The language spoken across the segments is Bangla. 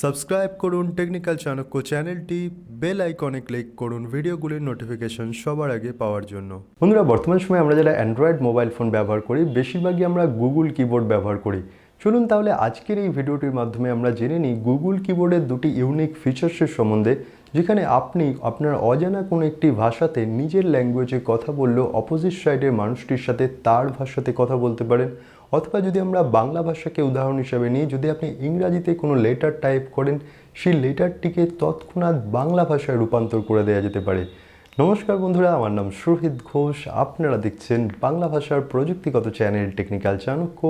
সাবস্ক্রাইব করুন টেকনিক্যাল চাণক্য চ্যানেলটি, বেল আইকনে ক্লিক করুন ভিডিওগুলির নোটিফিকেশন সবার আগে পাওয়ার জন্য। বন্ধুরা, বর্তমান সময়ে আমরা যারা অ্যান্ড্রয়েড মোবাইল ফোন ব্যবহার করি বেশিরভাগই আমরা গুগল কিবোর্ড ব্যবহার করি। চলুন তাহলে আজকের এই ভিডিওটির মাধ্যমে আমরা জেনে নিই গুগল কিবোর্ডের দুটি ইউনিক ফিচার্সের সম্বন্ধে, যেখানে আপনি আপনার অজানা কোনো একটি ভাষাতে নিজের ল্যাঙ্গুয়েজে কথা বললেও অপোজিট সাইডের মানুষটির সাথে তার ভাষাতে কথা বলতে পারেন। অথবা যদি আমরা বাংলা ভাষাকে উদাহরণ হিসাবে নিই, যদি আপনি ইংরাজিতে কোনো লেটার টাইপ করেন সেই লেটারটিকে তৎক্ষণাৎ বাংলা ভাষায় রূপান্তর করে দেওয়া যেতে পারে। নমস্কার বন্ধুরা, আমার নাম সুরহিত ঘোষ। আপনারা দেখছেন বাংলা ভাষার প্রযুক্তিগত চ্যানেল টেকনিক্যাল চাণক্য,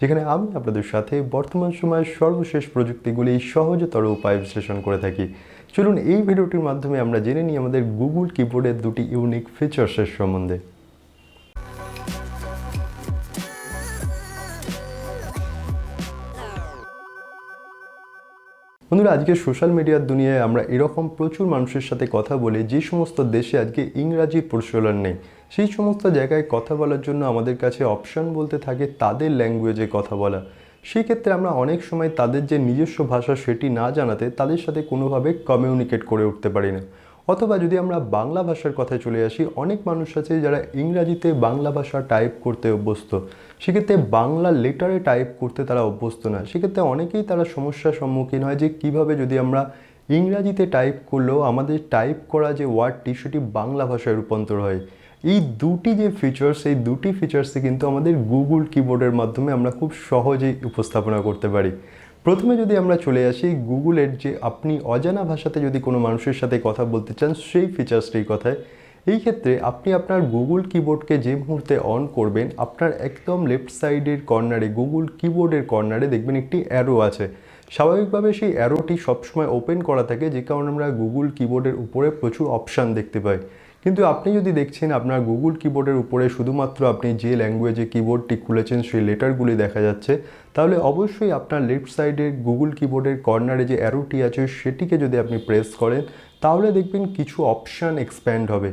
যেখানে আমি আপনাদের সাথে বর্তমান সময়ের সর্বশেষ প্রযুক্তিগুলি সহজতর উপায়ে বিশ্লেষণ করে থাকি। চলুন এই ভিডিওটির মাধ্যমে আমরা জেনে নিই আমাদের গুগল কিবোর্ডের দুটি ইউনিক ফিচার্সের সম্বন্ধে। বন্ধুরা, আজকে সোশ্যাল মিডিয়ার দুনিয়ায় আমরা এরকম প্রচুর মানুষের সাথে কথা বলি যে সমস্ত দেশে আজকে ইংরাজির প্রচলন নেই। সেই সমস্ত জায়গায় কথা বলার জন্য আমাদের কাছে অপশান বলতে থাকে তাদের ল্যাঙ্গুয়েজে কথা বলা। সেই ক্ষেত্রে আমরা অনেক সময় তাদের যে নিজস্ব ভাষা সেটি না জানাতে তাদের সাথে কোনোভাবে কমিউনিকেট করে উঠতে পারি না। অথবা যদি আমরা বাংলা ভাষার কথায় চলে আসি, অনেক মানুষ আছে যারা ইংরাজিতে বাংলা ভাষা টাইপ করতে অভ্যস্ত, সেক্ষেত্রে বাংলা লেটারে টাইপ করতে তারা অভ্যস্ত না। সেক্ষেত্রে অনেকেই তারা সমস্যার সম্মুখীন হয় যে কিভাবে যদি আমরা ইংরাজিতে টাইপ করলেও আমাদের টাইপ করা যে ওয়ার্ডটি সেটি বাংলা ভাষায় রূপান্তর হয়। এই দুটি যে ফিচার্স, এই দুটি ফিচার্সে কিন্তু আমাদের গুগল কিবোর্ডের মাধ্যমে আমরা খুব সহজেই উপস্থাপনা করতে পারি। প্রথমে যদি আমরা চলে আসি গুগলের যে আপনি অজানা ভাষাতে যদি কোনো মানুষের সাথে কথা বলতে চান সেই ফিচার্সটির কথায়, এই ক্ষেত্রে আপনি আপনার গুগল কিবোর্ডকে যে মুহূর্তে অন করবেন, আপনার একদম লেফট সাইডের কর্নারে গুগল কিবোর্ডের কর্নারে দেখবেন একটি অ্যারো আছে। স্বাভাবিকভাবে সেই অ্যারোটি সবসময় ওপেন করা থাকে, যে কারণে আমরা গুগল কিবোর্ডের উপরে প্রচুর অপশান দেখতে পাই। কিন্তু আপনি যদি দেখছেন আপনার গুগল কিবোর্ডের উপরে শুধুমাত্র আপনি যে ল্যাঙ্গুয়েজে কিবোর্ডটি খুলেছেন সেই লেটারগুলি দেখা যাচ্ছে, তাহলে অবশ্যই আপনার লেফট সাইডের গুগল কিবোর্ডের কর্নারে যে অ্যারোটি আছে সেটিকে যদি আপনি প্রেস করেন, তাহলে দেখবেন কিছু অপশান এক্সপ্যান্ড হবে,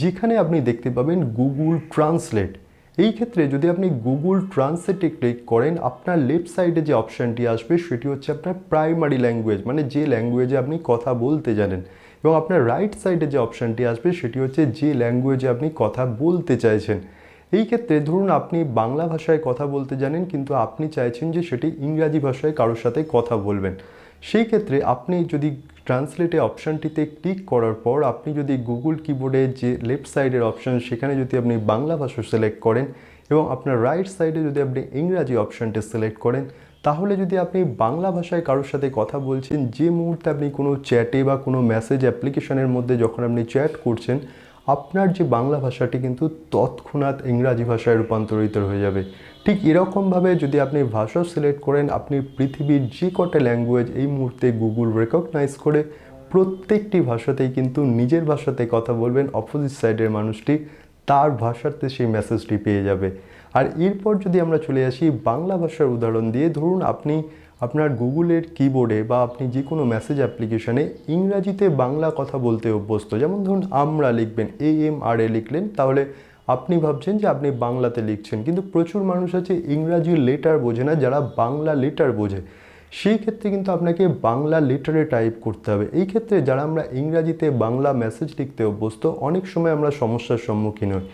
যেখানে আপনি দেখতে পাবেন গুগল ট্রান্সলেট। এই ক্ষেত্রে যদি আপনি গুগল ট্রান্সলেটে ক্লিক করেন, আপনার লেফট সাইডে যে অপশানটি আসবে সেটি হচ্ছে আপনার প্রাইমারি ল্যাঙ্গুয়েজ, মানে যে ল্যাঙ্গুয়েজে আপনি কথা বলতে জানেন। এবং আপনার রাইট সাইডে যে অপশানটি আসবে সেটি হচ্ছে যে ল্যাঙ্গুয়েজে আপনি কথা বলতে চাইছেন। এই ক্ষেত্রে ধরুন আপনি বাংলা ভাষায় কথা বলতে জানেন, কিন্তু আপনি চাইছেন যে সেটি ইংরাজি ভাষায় কারোর সাথে কথা বলবেন। সেই ক্ষেত্রে আপনি যদি ট্রান্সলেটে অপশানটিতে ক্লিক করার পর আপনি যদি গুগল কিবোর্ডে যে লেফট সাইডের অপশান সেখানে যদি আপনি বাংলা ভাষা সিলেক্ট করেন এবং আপনার রাইট সাইডে যদি আপনি ইংরাজি অপশানটি সিলেক্ট করেন, তাহলে যদি আপনি বাংলা ভাষায় কারোর সাথে কথা বলছেন, যে মুহূর্তে আপনি কোনো চ্যাটে বা কোনো মেসেজ অ্যাপ্লিকেশনের মধ্যে যখন আপনি চ্যাট করছেন, আপনার যে বাংলা ভাষাটি কিন্তু তৎক্ষণাৎ ইংরাজি ভাষায় রূপান্তরিত হয়ে যাবে। ঠিক এরকমভাবে যদি আপনি ভাষা সিলেক্ট করেন, আপনি পৃথিবীর যে কটা ল্যাঙ্গুয়েজ এই মুহূর্তে গুগল রেকগনাইজ করে প্রত্যেকটি ভাষাতেই কিন্তু নিজের ভাষাতে কথা বলবেন, অপোজিট সাইডের মানুষটি তার ভাষাতে সেই মেসেজটি পেয়ে যাবে। আর এরপর যদি আমরা চলে আসি বাংলা ভাষার উদাহরণ দিয়ে, ধরুন আপনি আপনার গুগলের কিবোর্ডে বা আপনি যে কোনো মেসেজ অ্যাপ্লিকেশানে ইংরাজিতে বাংলা কথা বলতে অভ্যস্ত, যেমন ধরুন আমরা লিখবেন AMRA লিখলেন, তাহলে আপনি ভাবছেন যে আপনি বাংলাতে লিখছেন, কিন্তু প্রচুর মানুষ আছে ইংরাজি লেটার বোঝে না, যারা বাংলা লেটার বোঝে। সেই ক্ষেত্রে কিন্তু আপনাকে বাংলা লেটারে টাইপ করতে হবে। এই ক্ষেত্রে যারা আমরা ইংরাজিতে বাংলা মেসেজ লিখতে অভ্যস্ত, অনেক সময় আমরা সমস্যার সম্মুখীন হই।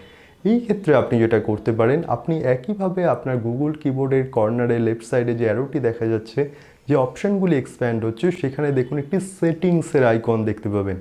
এই ক্ষেত্রে আপনি যেটা করতে পারেন, আপনি একইভাবে আপনার গুগল কিবোর্ডের কর্নারে লেফট সাইডে যে অ্যারোটি দেখা যাচ্ছে, যে অপশানগুলি এক্সপ্যান্ড হচ্ছে, সেখানে দেখুন একটি সেটিংসের আইকন দেখতে পাবেন।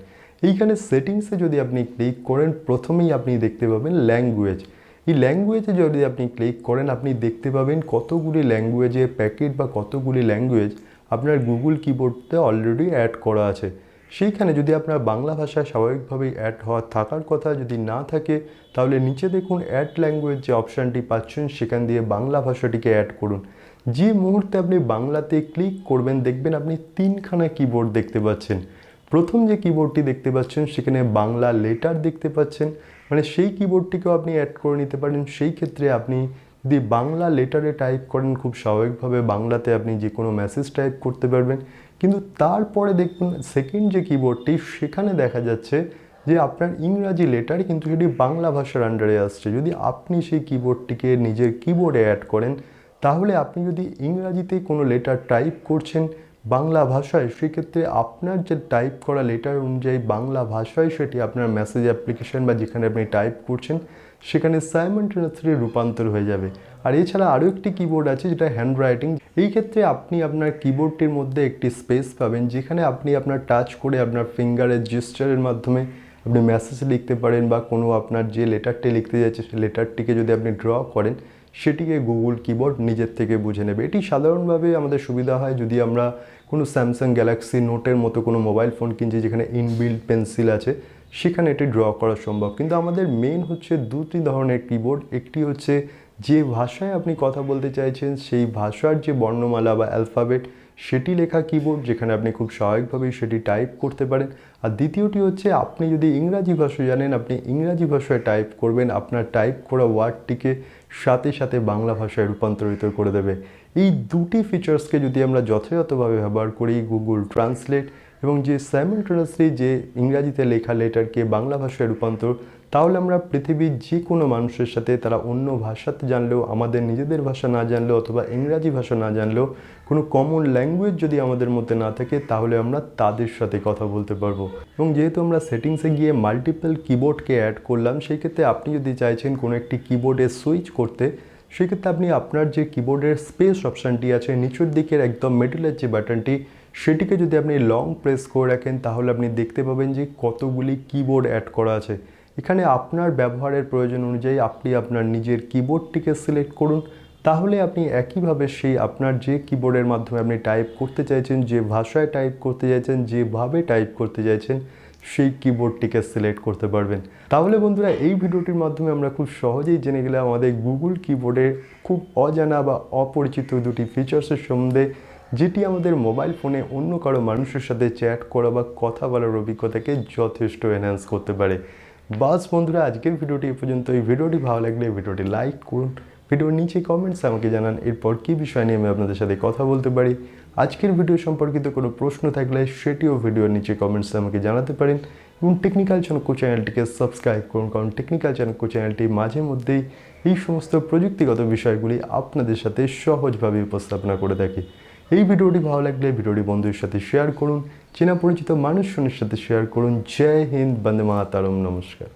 এইখানে সেটিংসে যদি আপনি ক্লিক করেন, প্রথমেই আপনি দেখতে পাবেন ল্যাঙ্গুয়েজ। এই ল্যাঙ্গুয়েজে যদি আপনি ক্লিক করেন, আপনি দেখতে পাবেন কতগুলি ল্যাঙ্গুয়েজের প্যাকেট বা কতগুলি ল্যাঙ্গুয়েজ আপনার গুগল কিবোর্ডতে অলরেডি অ্যাড করা আছে। সেইখানে যদি আপনার বাংলা ভাষায় স্বাভাবিকভাবেই অ্যাড থাকার কথা যদি না থাকে, তাহলে নিচে দেখুন অ্যাড ল্যাঙ্গুয়েজ যে অপশানটি পাচ্ছেন, সেখান দিয়ে বাংলা ভাষাটিকে অ্যাড করুন। যে মুহূর্তে আপনি বাংলাতে ক্লিক করবেন, দেখবেন আপনি তিনখানা কিবোর্ড দেখতে পাচ্ছেন। প্রথম যে কিবোর্ডটি দেখতে পাচ্ছেন সেখানে বাংলা লেটার দেখতে পাচ্ছেন, মানে সেই কিবোর্ডটিকেও আপনি অ্যাড করে নিতে পারেন। সেই ক্ষেত্রে আপনি যদি বাংলা লেটারে টাইপ করেন, খুব স্বাভাবিকভাবে বাংলাতে আপনি যে কোনো মেসেজ টাইপ করতে পারবেন। কিন্তু তারপরে দেখুন সেকেন্ড যে কিবোর্ডটি, সেখানে দেখা যাচ্ছে যে আপনার ইংরাজি লেটার, কিন্তু সেটি বাংলা ভাষার আন্ডারে আসছে। যদি আপনি সেই কিবোর্ডটিকে নিজের কিবোর্ডে অ্যাড করেন, তাহলে আপনি যদি ইংরাজিতে কোনো লেটার টাইপ করছেন, বাংলা ভাষায়, সেক্ষেত্রে আপনার যে টাইপ করা লেটার অনুযায়ী বাংলা ভাষায় সেটি আপনার মেসেজ অ্যাপ্লিকেশন বা যেখানে আপনি টাইপ করছেন সেখানে সাইমালটেনিয়াসলি রূপান্তর হয়ে যাবে। আর এছাড়া আরও একটি কিবোর্ড আছে যেটা হ্যান্ড রাইটিং। এই ক্ষেত্রে আপনি আপনার কিবোর্ডটির মধ্যে একটি স্পেস পাবেন যেখানে আপনি আপনার টাচ করে আপনার ফিঙ্গারের জেস্চারের মাধ্যমে আপনি মেসেজ লিখতে পারেন বা কোনো আপনার যে লেটারটি লিখতে যাচ্ছে সেই লেটারটিকে যদি আপনি ড্র করেন সেটিকে গুগল কিবোর্ড নিজের থেকে বুঝে নেবে। এটি সাধারণভাবে আমাদের সুবিধা হয় যদি আমরা কোনো স্যামসাং গ্যালাক্সি নোটের মতো কোনো মোবাইল ফোন কিনছি যেখানে ইনবিল্ট পেন্সিল আছে, সেখানে এটি ড্র করা সম্ভব। কিন্তু আমাদের মেন হচ্ছে দুটি ধরনের কিবোর্ড। একটি হচ্ছে যে ভাষায় আপনি কথা বলতে চাইছেন সেই ভাষার যে বর্ণমালা বা অ্যালফাবেট সেটি লেখা কিবোর্ড যেখানে আপনি খুব স্বাভাবিকভাবেই সেটি টাইপ করতে পারেন। আর দ্বিতীয়টি হচ্ছে আপনি যদি ইংরাজি ভাষা জানেন আপনি ইংরাজি ভাষায় টাইপ করবেন, আপনার টাইপ করা ওয়ার্ডটিকে সাথে সাথে বাংলা ভাষায় রূপান্তরিত করে দেবে। এই দুটি ফিচার্সকে যদি আমরা যথাযথভাবে ব্যবহার করি, গুগল ট্রান্সলেট এবং যে সাইমালটেনিয়াসলি যে ইংরাজিতে লেখা লেটারকে বাংলা ভাষায় রূপান্তর, তাহলে আমরা পৃথিবীর যে কোনো মানুষের সাথে তারা অন্য ভাষাতে জানলেও, আমাদের নিজেদের ভাষা না জানলেও অথবা ইংরাজি ভাষা না জানলেও, কোনো কমন ল্যাঙ্গুয়েজ যদি আমাদের মধ্যে না থাকে তাহলে আমরা তাদের সাথে কথা বলতে পারবো। এবং যেহেতু আমরা সেটিংসে গিয়ে মাল্টিপল কিবোর্ডকে অ্যাড করলাম, সেই ক্ষেত্রে আপনি যদি চাইছেন কোনো একটি কিবোর্ডে সুইচ করতে, সেক্ষেত্রে আপনি আপনার যে কিবোর্ডের স্পেস অপশানটি আছে নিচের দিকের একদম মিডলের যে বাটনটি, সেটিকে যদি আপনি লং প্রেস করে রাখেন তাহলে আপনি দেখতে পাবেন যে কতগুলি কিবোর্ড অ্যাড করা আছে। এখানে আপনার ব্যবহারের প্রয়োজন অনুযায়ী আপনি আপনার নিজের কিবোর্ডটিকে সিলেক্ট করুন, তাহলে আপনি একইভাবে সেই আপনার যে কিবোর্ডের মাধ্যমে আপনি টাইপ করতে চাইছেন, যে ভাষায় টাইপ করতে চাইছেন, যেভাবে টাইপ করতে চাইছেন সেই কিবোর্ডটিকে সিলেক্ট করতে পারবেন। তাহলে বন্ধুরা এই ভিডিওটির মাধ্যমে আমরা খুব সহজেই জেনে গেলাম আমাদের গুগল কিবোর্ডের খুব অজানা বা অপরিচিত দুটি ফিচার্সের সম্বন্ধে, যেটি আমাদের মোবাইল ফোনে অন্য কারো মানুষের সাথে চ্যাট করা বা কথা বলার অভিজ্ঞতাকে যথেষ্ট এনহ্যান্স করতে পারে। বাস বন্ধুরা, আজকের ভিডিওটি এ পর্যন্ত। এই ভিডিওটি ভালো লাগলে ভিডিওটি লাইক করুন, ভিডিওর নিচে কমেন্টসে আমাকে জানান এরপর কী বিষয় নিয়ে আমি আপনাদের সাথে কথা বলতে পারি। আজকের ভিডিও সম্পর্কিত কোনো প্রশ্ন থাকলে সেটিও ভিডিওর নিচে কমেন্টসে আমাকে জানাতে পারেন। এবং টেকনিক্যাল চাণক্য চ্যানেলটিকে সাবস্ক্রাইব করুন, কারণ টেকনিক্যাল চাণক্য চ্যানেলটি মাঝে মধ্যেই এই সমস্ত প্রযুক্তিগত বিষয়গুলি আপনাদের সাথে সহজভাবে উপস্থাপনা করে থাকি। এই ভিডিওটি ভালো লাগলে ভিডিওটি বন্ধুদের সাথে শেয়ার করুন, চেনা পরিচিত মানুষজনের সাথে শেয়ার করুন। জয় হিন্দ, বন্দে মাতরম, নমস্কার।